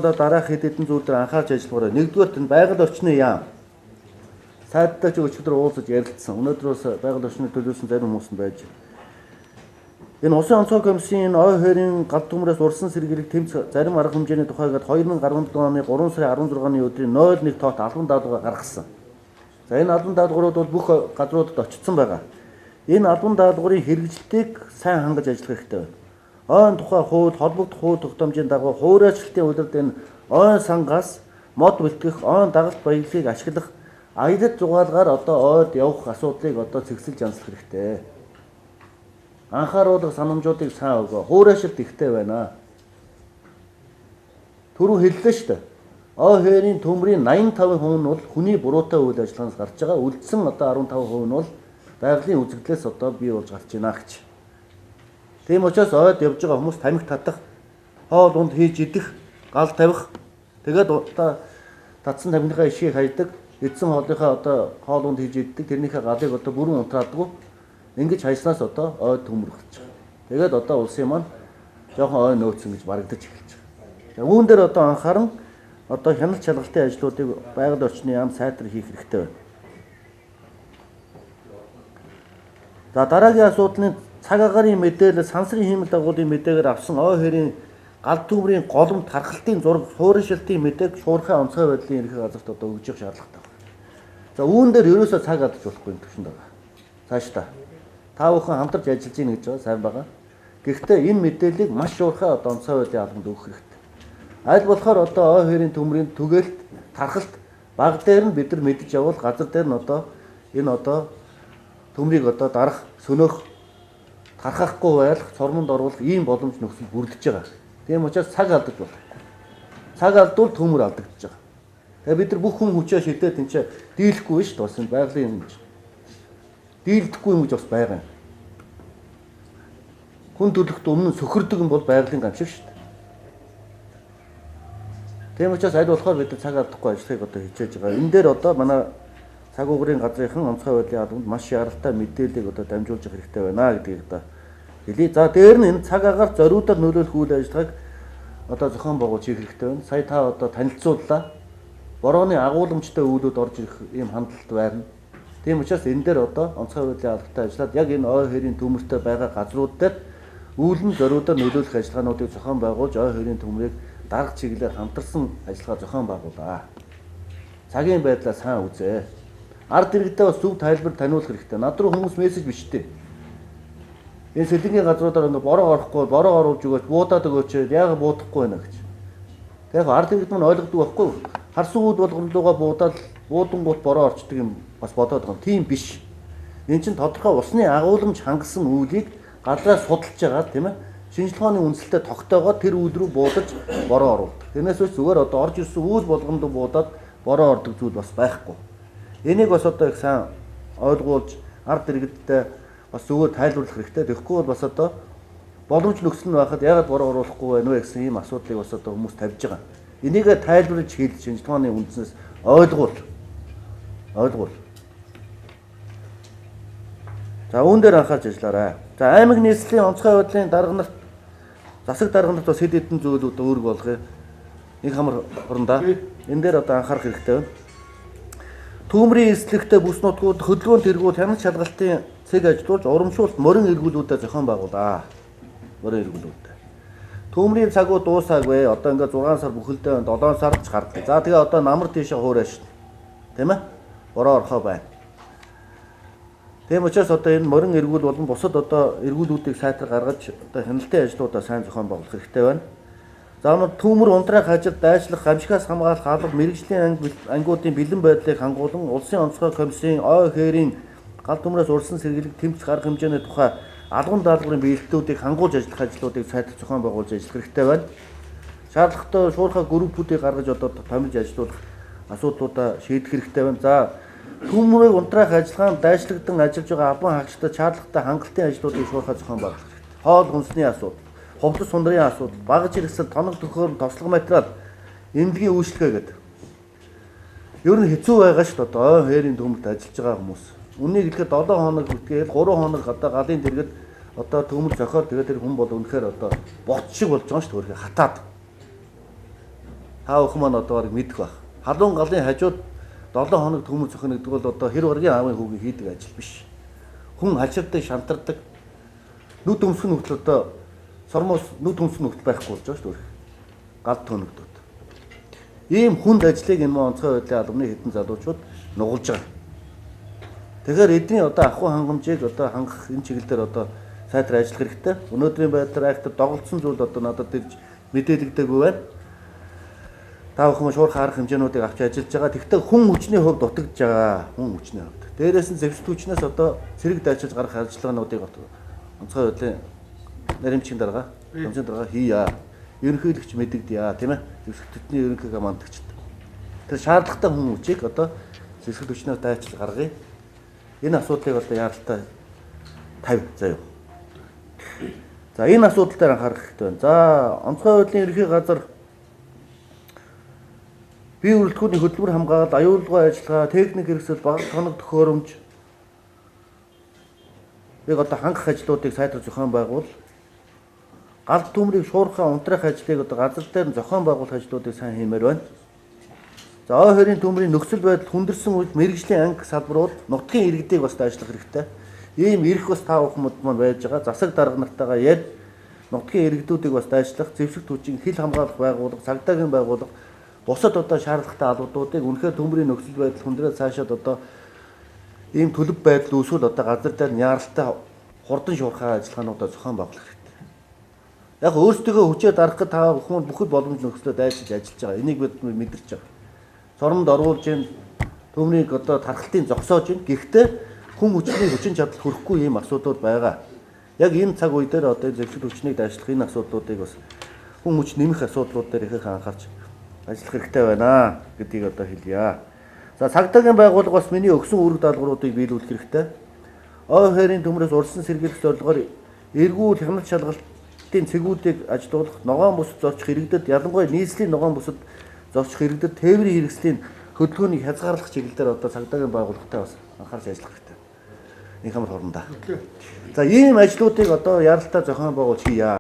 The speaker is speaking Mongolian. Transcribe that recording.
одоо дараах хэд хэдэн зүйл дээр анхаарч ажиллахаараа нэгдүгээр энэ байгаль орчны яам. Сайдтай ч өчигдөр уулзаж ярилцсан. Өнөөдөр бас байгаль орчны төлөөсөн зарим хүмүүс нь байж байна. Энэ Улсын онцгой комиссийн ой хоёрын галт төмрөөс урсан сэргийлэх тэмцэх зарим арга хэмжээний тухайгаар 2017 оны 3 сарын 16-ны өдрийн 01 тоот албан даатгаар гаргасан. За энэ албан даатгурууд бол бүх газруудад очсон байгаа. Энэ албан даатгурын хэрэгжилтийг сайн хангаж ажиллах хэрэгтэй байна. Ойн тухай хууль, холбогдох хууль тогтоомжийн дагуу хуурайчлалтын үйлдэлд энэ ойн сангаас мод бэлтгэх, ойн дагалт баялагийг ашиглах аялал жугаалгаар одоо ойд явах асуудлыг одоо цэгцэлж янзлах хэрэгтэй. Анхааруулга санамжуудыг сайн өгөө. Хуурайшилт ихтэй байна. Түрүү хэллээ шүү дээ. Ой хоёрын төмрийн 85% нь бол хүний буруутай үйл ажиллагаанаас гарч байгаа. Үлдсэн одоо 15% нь бол байгалийн үзэгдлээс одоо бий болж гарч байна гэж. Тийм учраас ойд явж байгаа хүмүүс тамхи татах, хоол унд хийж идэх, гал тавих, тэгээд одоо татсан тамхиныхаа ишгийг хайдаг, эдсэн хоолынхаа одоо хоол унд хийж иддэг, тэрнийхээ галыг одоо бүрэн унтраадгүй. Ингэж хайснаас одоо ой төмөр гарч байгаа. Тэгээд одоо улсын маань жоохон ой нөөцсөн гэж барагдаж эхэлж байгаа. Үүн дээр одоо анхааран одоо хяналт шалгалтын ажлуудыг байгаль орчны яам сайтар хийх хэрэгтэй байна. За дараагийн асуудлын цаг агарын мэдээлэл, сансрын хиймэл дагуулын мэдээгээр авсан ой хоёрын галт төмрийн голомт хархалтын зураг, хуурайшилтын мэдээг шуурхай онцгой байдлын ерөнхий газарт одоо өгж явах шаардлагатай байна. За үүн дээр ерөөсөө цаг алдаж болохгүй юм төвшөнд байгаа. Цааш та бүхэн хамтарч ажиллаж ийн гэж байгаа сайн байгаа. Гэхдээ энэ мэдээллийг маш шуурхай одоо онцгой байдлын албанд өгөх хэрэгтэй. Аль болохоор одоо ой хоёрын төмрийн түгээлт, тархалт баг дээр нь бид нар мэдж явал газар дээр нь одоо энэ одоо төмрийг одоо дарах, сөнөөх, тархахгүй байлах, цормонд оруулах ийм боломж нөхцөл бүрдэж байгаа. Тийм учраас цаг алдаж байна. Цаг алдвал төмөр алдагдаж байгаа. Тэгээ бид нар бүх хүн хүчээ шидээд энэ чинь дийлэхгүй шүү дээ. Бас энэ байгалийн юм чинь. Дийлдэхгүй юм гэж бас байгаа юм. Хүн төлөхт өмнө сөхөрдөг юм бол байгалийн гамшиг шүү дээ. Тийм учраас аль болохоор бид цаг алдахгүй ажиллахыг одоо хичээж байгаа. Энэ дээр одоо манай цаг угрын газрынхан онцгой байдлын албанд маш яралтай мэдээллийг одоо дамжуулж явах хэрэгтэй байна гэдгийг одоо хэлье. За дээр нь энэ цаг агаар зориудаар нөлөөлөх үйл ажиллагааг одоо зохион байгуулж хийх хэрэгтэй байна. Сая та одоо танилцууллаа. Борооны агуулмжтай үйлүүд орж ирэх ийм хандлалт байна. Тийм учраас энэ дээр одоо онцгой байдлын албатай ажиллаад яг энэ ой хоёрын төмөртэй байгаа газрууд дээр үүлэн зориудаар нөлөөлөх ажиллагаануудыг зохион байгуулж ой хоёрын төмрийг дарга чиглэлээр хамтарсан ажиллагаа зохион байгуулаа. Цагийн байдлаа сайн үзээ. Ард иргэдээ бас зөв тайлбар таниулах хэрэгтэй. Над руу хүмүүс мессеж бичдэг. Энэ сэлэнгийн газруудаар ингээ бороо орохгүй, бороо оруулж өгөөч, буудаад өгөөч, яагаад буудахгүй байна гэж. Тэгэхээр ард иргэд мань ойлгодог байхгүй. Харсан үүд болгоомлуугаа буудаад буудангууд бороо орчдөг юм бас бодоод байгаа. Тийм биш. Энэ чинь тодорхой усны агуулмж хангасан үйлийг гадраас судалж байгаа тийм ээ. Шинжилгээний үндэслэлтэй тогтоогоод тэр үйл рүү буудаж бороо оруулдаг. Тэрнээс үс зүгээр одоо орж ирсэн үйл болгоомд буудаад бороо ордог зүйл бас байхгүй. Энийг бас одоо их сайн ойлгуулж ард иргэдтэй бас зүгээр тайлбарлах хэрэгтэй. Тэгэхгүй бол бас одоо боломж нөхцөл нь байхад яагаад бороо оруулахгүй байна вэ гэсэн ийм асуудлыг бас одоо хүмүүс тавьж байгаа. Энийг тайлбарлаж хэлж шинжилгээний үндэснээс ойлгуул. За үүн дээр анхаарч ажиллаарай. За аймаг нийслэлийн онцгой байдлын дарга нарт засаг дарга нарт бас хэд хэдэн зүйлүүд өөрөг болгоё. Нэг хамар орондоо. Энэ дээр одоо анхаарах хэрэгтэй байна. Төмрийн эслэгтэй бүс нутгууд, хөдөлгөөн тэргүүд хяналт шалгалтын цэг ажиллуулж урамшуулалт морин эргүүлүүдэд зохион байгуулаа. Морин эргүүлүүдэд. Төмрийн цагууд дуусаагүй. Одоо ингээд 6 сар бүхэлдээ 7 сар ч гардаг. За тэгээ одоо намар тийшээ хуурай шин. Тийм ээ? Бороо орхоо байна. Тийм учраас одоо энэ морин эргүүл болон бусад одоо эргүүлүүдийг сайтар гаргаж одоо хяналтын ажлуудаа сайн зохион байгуулах хэрэгтэй байна. За өнөө төмөр унтраах ажил дайчлах, гамшигаас хамгаалах алба мэрэгжлийн ангиудын бэлэн байдлыг хангуулан улсын онцгой комиссийн ой хоёрын гал төмрөөс урьдчилан сэргийлэх тэмцэх арга хэмжээний тухай албан даалгаврын биелэлтүүдийг хангуулж ажиллах ажлуудыг сайтар зохион байгуулж ажиллах хэрэгтэй байна. Шаардлагатай шуурхай группүүдийг гаргаж одоо томилж ажиллуулах асуудлуудаа шийдэх хэрэгтэй байна. За төмрийг унтраах ажиллагаанд дайчлагдсан ажиллаж байгаа албан хаагчдад шаардлагатай хангалтын ажлуудыг шуурхай зохион байгуулах хэрэгтэй. Хоол хүнсний асуудал, хувцас сундрын асуудал, багаж хэрэгсэл, тоног төхөөрөм, тослого материал, эмнэлгийн үйлчлэгээ гэдэг. Ер нь хэцүү байгаа шүү дээ. Одоо ой хоёрын төмөрт ажиллаж байгаа хүмүүс. Үнийг хэлэхэд 7 хоног бүтгээл 3 хоног одоо галын дэргэд одоо төмөр зохиол тэгээд тэр хүн бол үнэхээр одоо бот шиг болж байгаа шүү дээ. Хатаад. та бүхэн маань одоо баг мэдэх байх. Халуун галын хажууд 7 хоног төмөр зөхөн гэдэг бол одоо хэр баргийн аавын хүүгийн хийдэг ажил биш. Хүн хальширдаг, шантардаг. Нүд өмсөх нь хөтөл одоо сормоос нүд өмсөх нь хөтөл байхгүй болж байгаа шүү дээ. Гал төнөгдөд. Ийм хүнд ажлыг энэ онцгой байдлын албаны хэдэн залуучууд нугалж байгаа. Тэгэхээр эдний одоо ахуй хангамжийг одоо хангах энэ чиглэлээр одоо сайтар ажиллах хэрэгтэй. Өнөөдрийн байдлаар айхтар доголдсон зүйл одоо надад ирж мэдээлэгдээгүй байна. Та бүхэн шуурх арга хэмжээнүүдийг авч ажиллаж байгаа. Тэгвэл хүн хүчний хувьд дутагдж байгаа. Хүн хүчний хувьд. Дээрээс нь зэвсэг хүчнээс одоо цэрэг дайчилж гарах ажиллагаануудыг онцгой байдлын наримчгийн дарга, хэмжээний дарга хийя. Ерөнхийлөгч мэдэгдъя, тийм ээ. Зэвсэг төтний ерөнхийдөө мандагчд. Тэр шаардлагатай хүн хүчийг одоо зэвсэг хүчнээр дайчилж гаргая. Энэ асуудлыг одоо яаралтай тавь заяа. За энэ асуудал дээр анхаарах хэрэгтэй байна. За онцгой байдлын ерөнхий газар бие бүрэлдэхүүний хөтөлбөр хамгаалалт, аюулгүй ажиллагаа, техник хэрэгсэл, багц хоног төхөөрөмж одоо хангах ажлуудыг сайтар зохион байгуул. Галт төмрийг шуурхаа унтраах ажлыг одоо газар дээр нь зохион байгуулах ажлуудыг сайн хиймээр байна. За ой хоёрын төмрийн нөхцөл байдал хүндэрсэн үед мэрэгжлийн анги салбарууд нутгийн иргэдийг бас ажиллах хэрэгтэй. Ийм ирэх бас та бүхэн маань байж байгаа. Засаг дарга нартайгаа ярь нутгийн иргэдүүдийг бас ажиллах, зэвсэг түвшин хил хамгаалах байгууллага, цагдаагийн байгууллага бусад одоо шаардлагатай албадуудыг үнэхээр төмрийн нөхцөл байдал хүндрээд цаашаад одоо ийм төлөв байдал үүсвэл одоо газар дээр яаралтай хурдан шуурхай ажиллагаануудаа зохион байгуулах хэрэгтэй. Яг өөрсдөө хүчээр дарах гэж та бүхэн бүхэл боломж нөхцөлөд ажиллаж байгаа. Энийг бид мэдэрч байгаа. Сормонд оруулж ийн төмрийг одоо тархалтын зогсоож ийн. Гэхдээ хүн хүчний хүчин чадал хүрэхгүй ийм асуудал байгаа. Яг энэ цаг үе дээр одоо зэвсэг хүчнийг дайшлах энэ асуудлуудыг бас хүн хүч нэмэх асуудлууд дээр их анхаарч ажиллах хэрэгтэй байна гэдгийг одоо хэлье. За цагдаагийн байгууллага бас миний өгсөн үүрэг даалгавруудыг биелүүлэх хэрэгтэй. Ой хоёрын төмрөөс урьдчилан сэргийлэх зорилгоор эргүүл хяналт шалгалтын цэгүүдийг ажилуулах, ногоон бүсд зорчих иргэдэд ялангуяа нийслэлийн ногоон бүсд зорчих иргэдэд тээврийн хэрэгслийн хөдөлгөөнийг хязгаарлах чиглэлээр одоо цагдаагийн байгууллагатай бас анхаарч ажиллах хэрэгтэй. Нэг хамар хорондоо. За ийм ажлуудыг одоо яралтай зохион байгуулж хийя.